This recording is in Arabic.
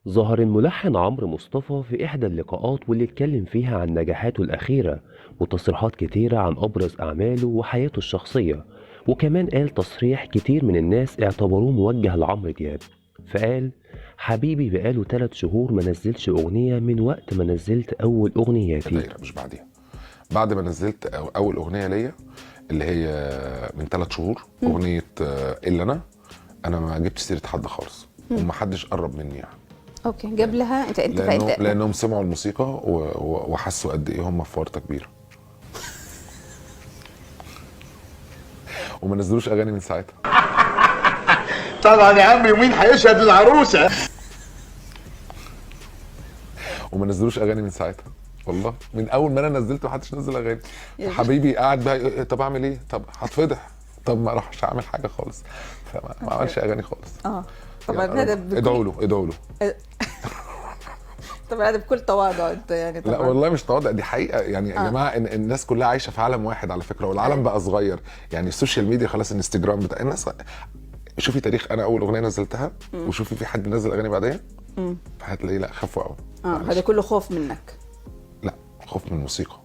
ظهر الملحن عمرو مصطفى في إحدى اللقاءات واللي اتكلم فيها عن نجاحاته الأخيرة وتصريحات كتيرة عن أبرز أعماله وحياته الشخصية، وكمان قال تصريح كتير من الناس اعتبروه موجه لعمرو دياب. فقال: حبيبي بقاله 3 شهور ما نزلش أغنية من وقت ما نزلت أول أغنياتي. دايرة مش بعديها، بعد ما نزلت أول أغنية ليا اللي هي من 3 شهور أغنية إلا أنا ما جبت سيرة حد خالص ومحدش قرب مني يعني. اوكي، جاب لها انت لانهم سمعوا الموسيقى وحسوا قد ايه هم في ورطه كبيره وما نزلوش اغاني من ساعتها. طبعا يا عم، يومين هيشهد للعروسه. وما نزلوش اغاني من ساعتها والله، من اول ما انا نزلت محدش نزل اغاني. حبيبي قاعد بقى طب اعمل ايه، طب هتفضح، طب ما راحش اعمل حاجه خالص، فما عملش اغاني خالص. طبعا يعني هذا ادعوا له. طبعا هذا بكل تواضع انت يعني طبعا. لا والله مش تواضع، دي حقيقه يعني. يا جماعه الناس كلها عايشه في عالم واحد على فكره، والعالم بقى صغير يعني. السوشيال ميديا خلاص، الانستجرام بتاع الناس. شوفي تاريخ انا اول اغنيه نزلتها وشوفي في حد نزل اغاني بعدين فهتلاقيه لا خافوا قوي. هذا كله خوف منك؟ لا، خوف من الموسيقى.